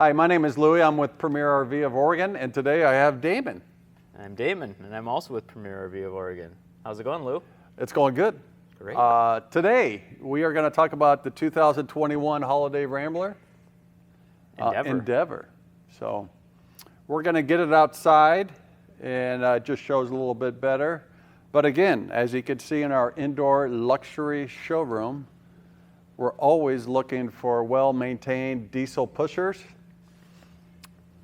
Hi, my name is Louie. I'm with Premier RV of Oregon, and today I have Damon. I'm Damon, and I'm also with Premier RV of Oregon. How's it going, Lou? It's going good. Great. Today, we are going to talk about the 2021 Holiday Rambler. Endeavor. So, we're going to get it outside, and it just shows a little bit better. But again, as you can see in our indoor luxury showroom, we're always looking for well-maintained diesel pushers.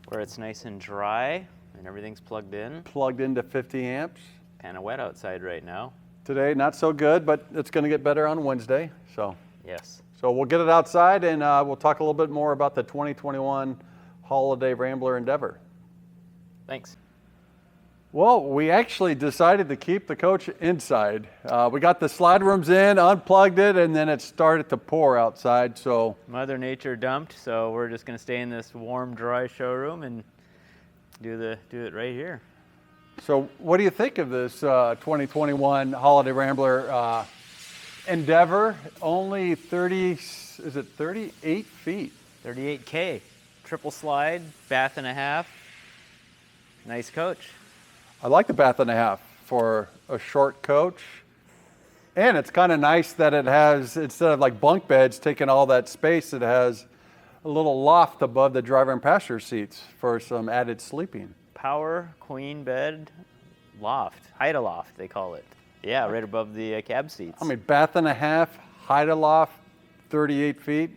Where it's nice and dry and everything's plugged in. Plugged into 50 amps. Kind of wet outside right now. Today, not so good, but it's going to get better on Wednesday. Yes. So we'll get it outside, and we'll talk a little bit more about the 2021 Holiday Rambler Endeavor. Thanks. Well, we actually decided to keep the coach inside. We got the slide rooms in, unplugged it, and then it started to pour outside. So Mother Nature dumped, so we're just going to stay in this warm, dry showroom and do it right here. So what do you think of this 2021 Holiday Rambler Endeavor? Only 38 feet? 38K, triple slide, bath and a half. Nice coach. I like the bath and a half for a short coach. And it's kind of nice that it has, instead of like bunk beds taking all that space, it has a little loft above the driver and passenger seats for some added sleeping. Power queen bed loft, hide-a-loft they call it. Yeah, right above the cab seats. I mean, bath and a half, hide-a-loft, 38 feet.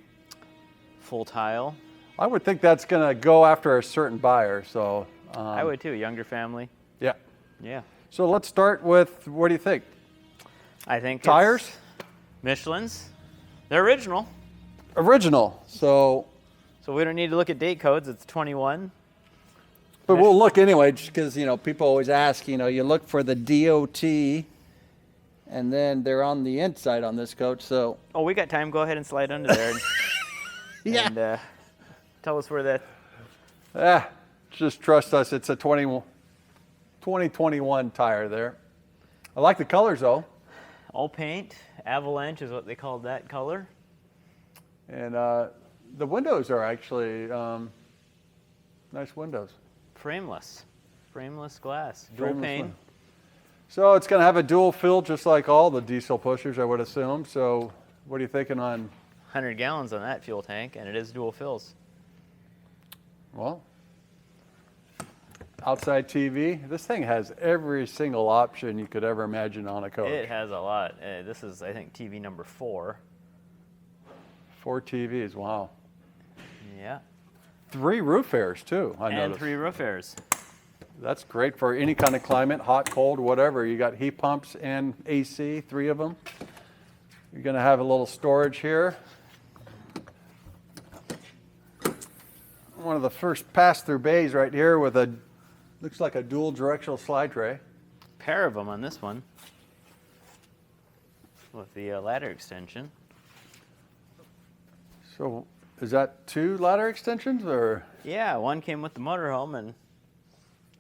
Full tile. I would think that's going to go after a certain buyer. So I would too, younger family. Yeah. Yeah. So let's start with, what do you think? I think tires? Michelin's. They're original. Original. So we don't need to look at date codes. It's 21. But we'll look anyway, just because, people always ask, you look for the DOT, and then they're on the inside on this coach, so. Oh, we got time. Go ahead and slide under there. Yeah. And tell us where that. Just trust us. It's a 2021 tire there. I like the colors, though. All paint. Avalanche is what they call that color. And the windows are actually nice windows. Frameless glass. Dual pane. So it's going to have a dual fill, just like all the diesel pushers, I would assume. So what are you thinking on? 100 gallons on that fuel tank, and it is dual fills. Well, outside TV. This thing has every single option you could ever imagine on a coach. It has a lot. This is, I think, TV number 4. 4 TVs, wow. Yeah. 3 roof airs, too, I noticed. And 3 roof airs. That's great for any kind of climate, hot, cold, whatever. You got heat pumps and AC, 3 of them. You're going to have a little storage here. One of the first pass-through bays right here with a, looks like a dual directional slide tray. Pair of them on this one with the ladder extension. So is that 2 ladder extensions, or? Yeah, one came with the motorhome, and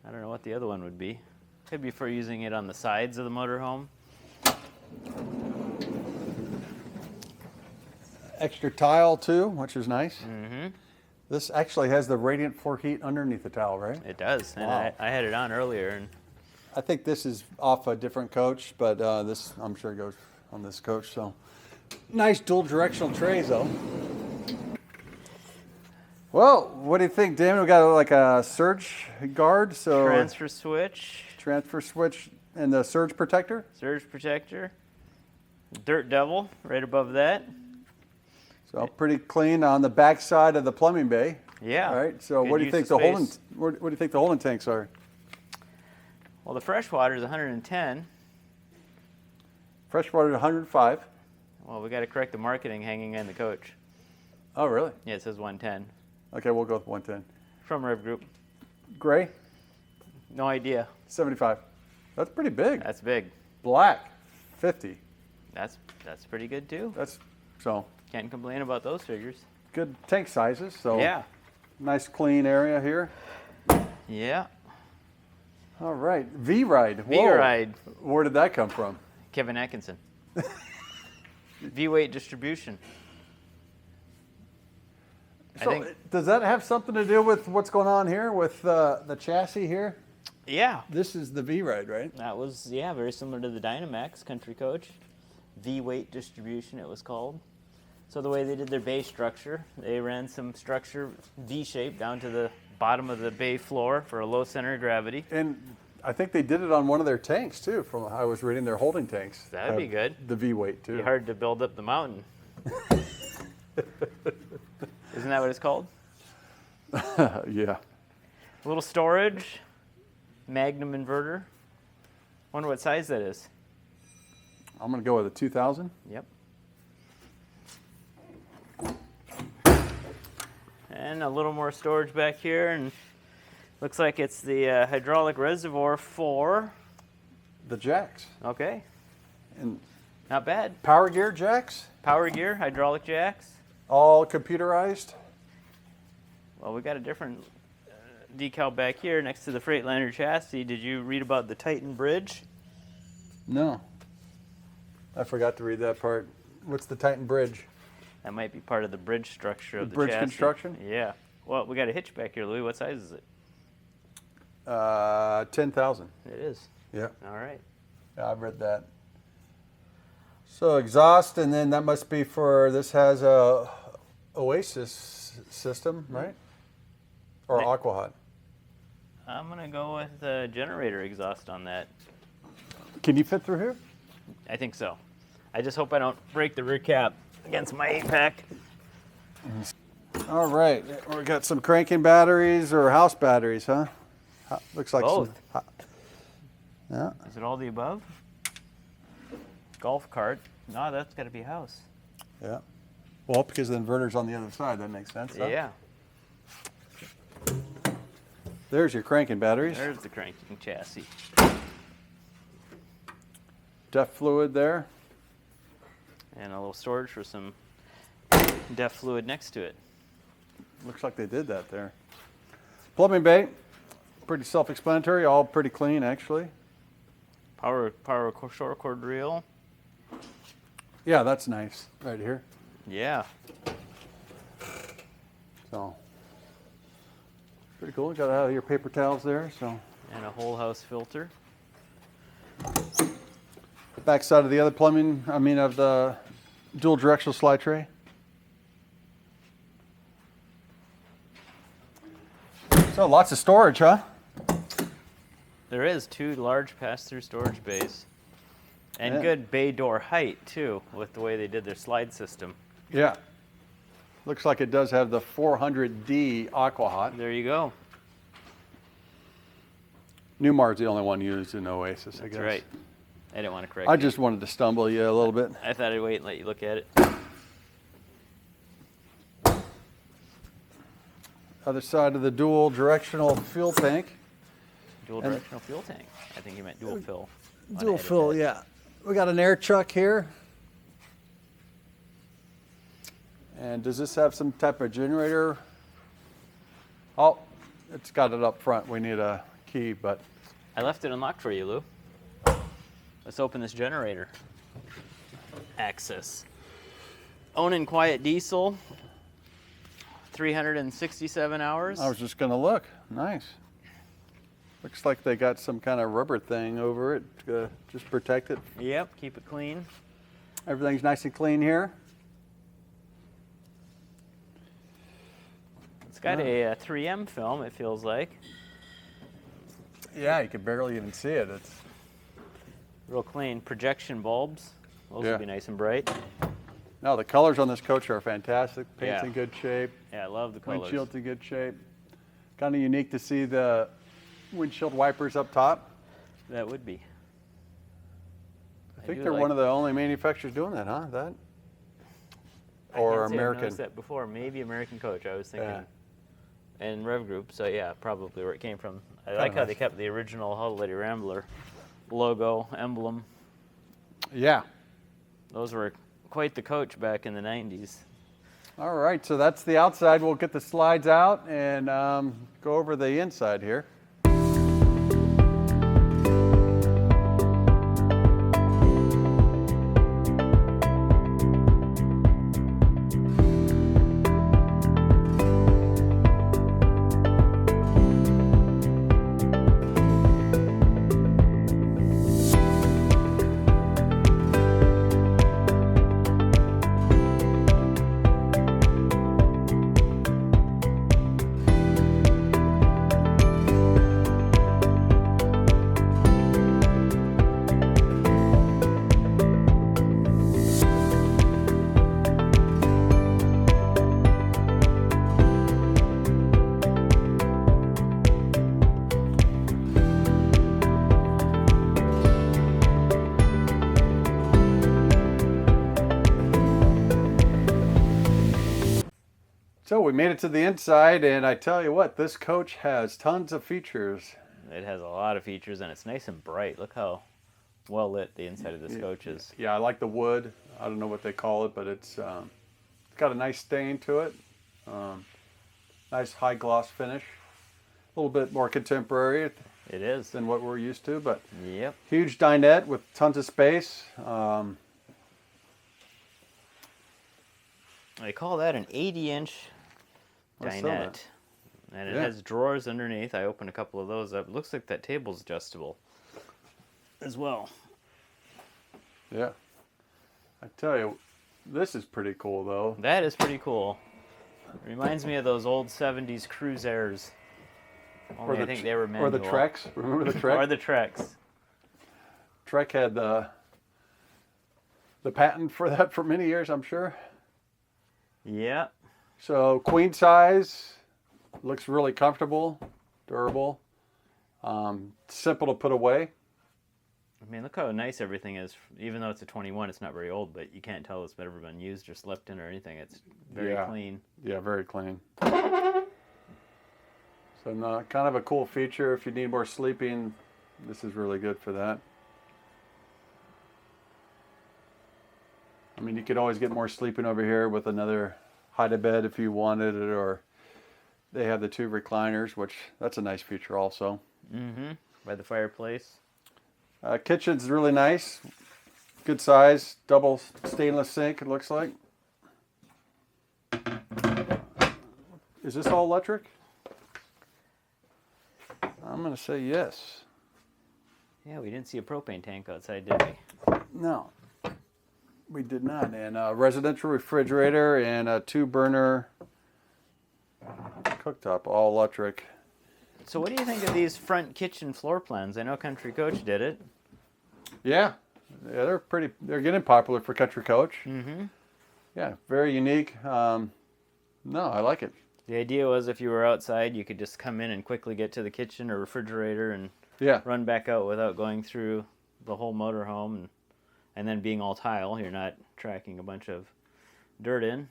I don't know what the other one would be. Could be for using it on the sides of the motorhome. Extra tile too, which is nice. Mm-hmm. This actually has the radiant floor heat underneath the tile, right? It does, and Wow. I had it on earlier. And I think this is off a different coach, but this, I'm sure, goes on this coach. So nice dual directional trays, though. Well, what do you think, Damon? We got like a surge guard, so transfer switch, and the surge protector. Surge protector, dirt devil right above that. So pretty clean on the back side of the plumbing bay. Yeah. All right. So Good what do you use think of the space. holding? What do you think the holding tanks are? Well, the freshwater is 110. Freshwater 105. Well, we got to correct the marketing hanging in the coach. Oh, really? Yeah, it says 110. Okay, we'll go with 110. From Rev Group. Gray, No idea. 75. That's pretty big. That's big. Black, 50. That's pretty good too. That's so Can't complain about those figures. good tank sizes. So Yeah. nice clean area here. Yeah. All right, V-Ride. Whoa. V-Ride. Where did that come from? Kevin Atkinson. V-weight distribution. So think, does that have something to do with what's going on here with the chassis here? yeah, This is the V-Ride, right? that was, yeah, very similar to the Dynamax Country Coach. V-weight distribution, it was called. So the way they did their bay structure, they ran some structure V-shape down to the bottom of the bay floor for a low center of gravity. And I think they did it on one of their tanks too. From I was reading their holding tanks. That'd be good. The V-weight too. It'd be hard to build up the mountain. Isn't that what it's called? Yeah. A little storage, Magnum inverter. Wonder what size that is. I'm gonna go with a 2000. Yep. And a little more storage back here, and looks like it's the hydraulic reservoir for. The jacks. Okay, And not bad. power gear jacks. Power gear, hydraulic jacks. All computerized. Well, we got a different decal back here next to the Freightliner chassis. Did you read about the Titan bridge? No. I forgot to read that part. What's the Titan bridge? That might be part of the bridge structure of the bridge chassis. construction? Yeah. Well, we got a hitch back here, Louie. What size is it? 10,000. It is. Yeah. All right. Yeah, I've read that. So exhaust, and then that must be for, this has a Oasis system, right? Or Yeah. Aquahot. I'm going to go with the generator exhaust on that. Can you fit through here? I think so. I just hope I don't break the rear cap against my 8-pack. All right, we got some cranking batteries or house batteries, huh? Looks like Both. Yeah. Is it all the above? Golf cart. No, that's got to be house. Yeah. Well, because the inverter's on the other side, that makes sense. Huh? Yeah. There's your cranking batteries. There's the cranking chassis. DEF fluid there. And a little storage for some DEF fluid next to it. Looks like they did that there. Plumbing bay, pretty self-explanatory, all pretty clean actually. Power short cord reel. Yeah, that's nice right here. Yeah. So pretty cool. Got your paper towels there. So And a whole house filter. back side of the other plumbing, of the dual directional slide tray. So lots of storage, huh? There is 2 large pass-through storage bays. And Yeah. good bay door height, too, with the way they did their slide system. Yeah. Looks like it does have the 400D Aquahot. There you go. Newmar's the only one used in Oasis, I That's guess. right. I didn't want to correct I you. just wanted to stumble you a little bit. I thought I'd wait and let you look at it. Other side of the dual directional fuel tank. Dual And- directional fuel tank. I think you meant dual fill. Wanna Dual edit fill, that. yeah. We got an air chuck here. And does this have some type of generator? Oh, it's got it up front. We need a key, but I left it unlocked for you, Lou. Let's open this generator. Access. Onan Quiet Diesel. 367 hours. I was just gonna look. Nice. Looks like they got some kind of rubber thing over it to just protect it. Yep, keep it clean. Everything's nice and clean here. It's got a 3M film, it feels like. Yeah, you can barely even see it. It's Real clean. Projection bulbs. Those Yeah. will be nice and bright. no, the colors on this coach are fantastic. Paint's Yeah. in good shape. Yeah, I love the colors. Windshield's in good shape. Kind of unique to see the windshield wipers up top. That would be. I think do they're like- one of the only manufacturers doing that, huh? That I or can't say I've American. noticed that before. Maybe American Coach. I was thinking. Yeah. And Rev Group. So yeah, probably where it came from. I Kinda like how nice. they kept the original Hull Lady Rambler logo emblem. Yeah. Those were quite the coach back in the 90s. All right, so that's the outside. We'll get the slides out and go over the inside here. made it to the inside, and I tell you what, this coach has tons of features. It has a lot of features, and it's nice and bright. Look how well lit the inside of this coach is. Yeah, I like the wood. I don't know what they call it, but it's got a nice stain to it. Nice high gloss finish. A little bit more contemporary It is. than what we're used to, but Yep. huge dinette with tons of space. They call that an 80-inch I saw dinette. that. And it Yeah. has drawers underneath. I opened a couple of those up. Looks like that table's adjustable as well. Yeah. I tell you, this is pretty cool, though. That is pretty cool. Reminds me of those old 70s Cruisers. Only I think they were manual. Or the Treks. Remember the Trek? Or the Treks. Trek had the patent for that for many years, I'm sure. Yeah. So queen size, looks really comfortable, durable, simple to put away. I mean, look how nice everything is. Even though it's a 21, it's not very old, but you can't tell it's ever been used or slept in or anything. It's very clean. Yeah, very clean. So kind of a cool feature if you need more sleeping. This is really good for that. I mean, you could always get more sleeping over here with another hide-a-bed if you wanted it, or they have the 2 recliners, which that's a nice feature also. Mm-hmm. By the fireplace. Kitchen's really nice. Good size, double stainless sink, it looks like. Is this all electric? I'm going to say yes. Yeah, we didn't see a propane tank outside, did we? No, we did not. And a residential refrigerator and a 2-burner cooktop, all electric. So what do you think of these front kitchen floor plans? I know Country Coach did it. Yeah, they're getting popular for Country Coach. Mm-hmm. Yeah, very unique. No, I like it. The idea was if you were outside, you could just come in and quickly get to the kitchen or refrigerator and Yeah, run back out without going through the whole motorhome. And then being all tile, you're not tracking a bunch of dirt in.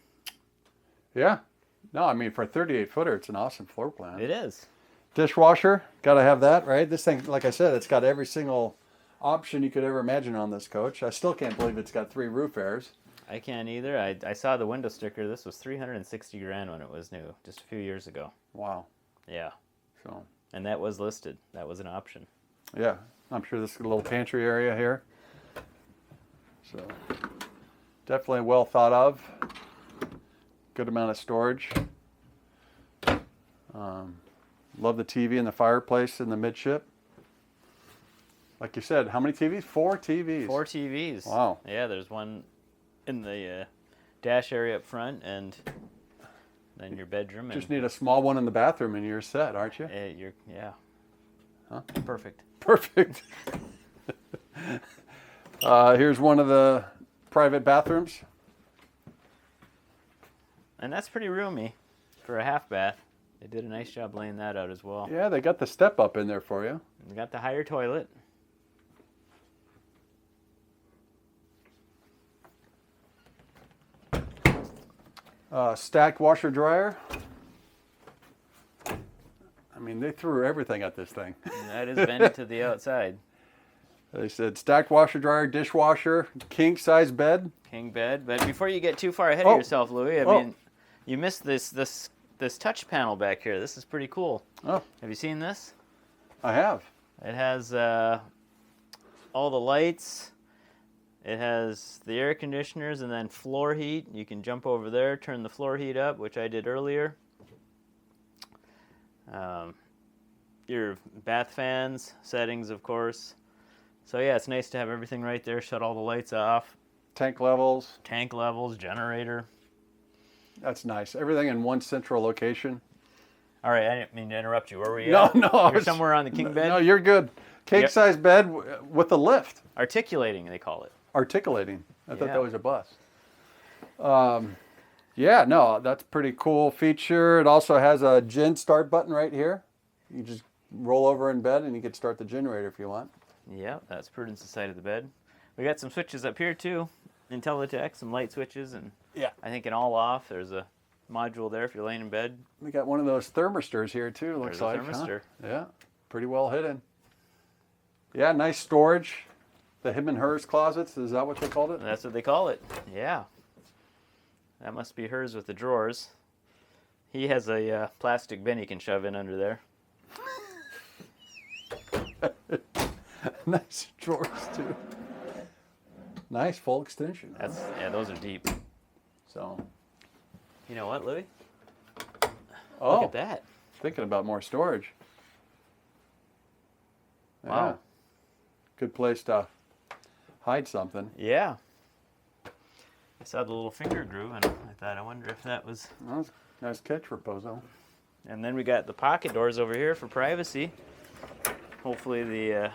yeah. No, I mean, for a 38-footer, it's an awesome floor plan. It is. Dishwasher, got to have that, right? This thing, like I said, it's got every single option you could ever imagine on this coach. I still can't believe it's got 3 roof airs. I can't either. I saw the window sticker. This was $360,000 when it was new, just a few years ago. Wow. Yeah. So, And that was listed. That was an option. yeah, I'm sure this is a little pantry area here. So, definitely well thought of. Good amount of storage. Love the TV and the fireplace in the midship. Like you said, how many TVs? 4 TVs. 4 TVs. Wow. Yeah, there's one in the dash area up front, and then your bedroom. Just and need a small one in the bathroom and you're set, aren't you? yeah. Huh? Perfect. Perfect. Here's one of the private bathrooms. And that's pretty roomy for a half bath. They did a nice job laying that out as well. Yeah, they got the step up in there for you. We got the higher toilet. Stacked washer dryer. I mean, they threw everything at this thing. And that is vented to the outside. They said stacked washer dryer, dishwasher, king size bed. King bed. But before you get too far ahead Oh. of yourself, Louie, I Oh. mean, you missed this touch panel back here. This is pretty cool. Oh, Have you seen this? I have. It has all the lights. It has the air conditioners and then floor heat. You can jump over there, turn the floor heat up, which I did earlier. Your bath fans, settings, of course. So yeah, it's nice to have everything right there. Shut all the lights off. Tank levels. Tank levels, generator. That's nice. Everything in one central location. All right, I didn't mean to interrupt you. Where were you No, at? no. I You're was- somewhere on the king bed? No, you're good. King Yep. size bed with a lift. Articulating, they call it. Articulating. I thought Yeah. that was a bus. Yeah, no, that's a pretty cool feature. It also has a gen start button right here. You just roll over in bed and you can start the generator if you want. Yeah, that's Prudence' side of the bed. We got some switches up here too. IntelliTech, some light switches, and Yeah. I think in all off there's a module there if you're laying in bed. We got one of those thermistors here too, looks There's a like. thermistor. Huh? Yeah, pretty well hidden. Yeah, nice storage. The him and hers closets, is that what they called it? That's what they call it. Yeah. That must be hers with the drawers. He has a plastic bin he can shove in under there. Nice drawers too. Nice full extension. Yeah, those are deep. So. You know what, Louie? Oh, Look at that. thinking about more storage. Wow. Yeah. Good place to hide something. Yeah. I saw the little finger groove and I thought, I wonder if that was... Nice catch, Raposo. And then we got the pocket doors over here for privacy. Hopefully the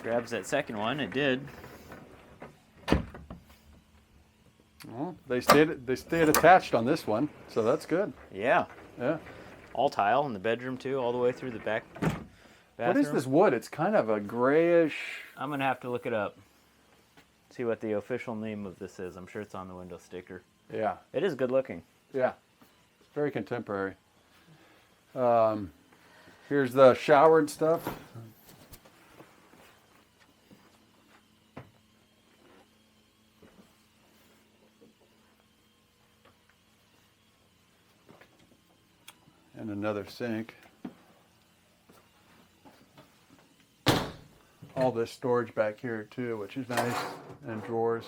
grabs that second one. It did. Well, they stayed attached on this one, so that's good. Yeah. Yeah. All tile in the bedroom too, all the way through the back bathroom. What is this wood? It's kind of a grayish. I'm gonna have to look it up. See what the official name of this is. I'm sure it's on the window sticker. Yeah. It is good looking. Yeah. Very contemporary. Here's the shower and stuff. And another sink. All this storage back here too, which is nice, and drawers.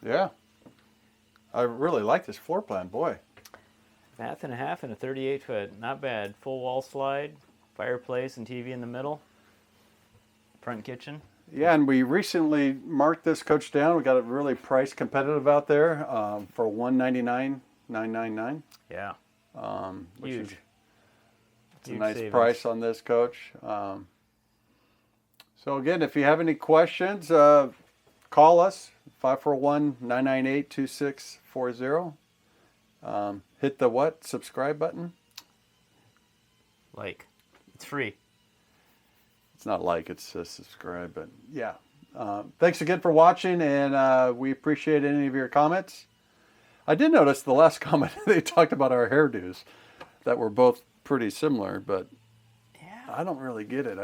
Yeah, I really like this floor plan, boy. Bath and a half and a 38-foot, not bad. Full wall slide, fireplace and TV in the middle. Front kitchen. Yeah, and we recently marked this coach down. We got it really price competitive out there for $199,999. Yeah. Which Huge. is it's a Huge nice savings. price on this coach. So again, if you have any questions, call us 541-998-2640. Hit the what? Subscribe button. Like, it's free. It's not like, it's subscribe, but yeah. Thanks again for watching, and we appreciate any of your comments. I did notice the last comment they talked about our hairdos that were both pretty similar, but Yeah. I don't really get it.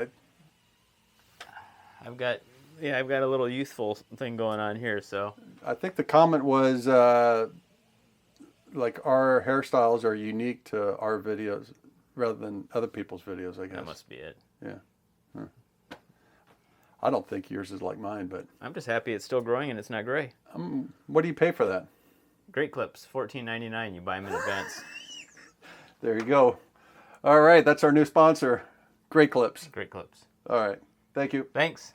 I've got a little youthful thing going on here, so. I think the comment was like our hairstyles are unique to our videos rather than other people's videos, I guess. That must be it. Yeah. Huh. I don't think yours is like mine, but I'm just happy it's still growing and it's not gray. what do you pay for that? Great clips, $14.99. You buy them in advance. There you go. All right, that's our new sponsor, Great Clips. Great clips. All right, thank you. Thanks.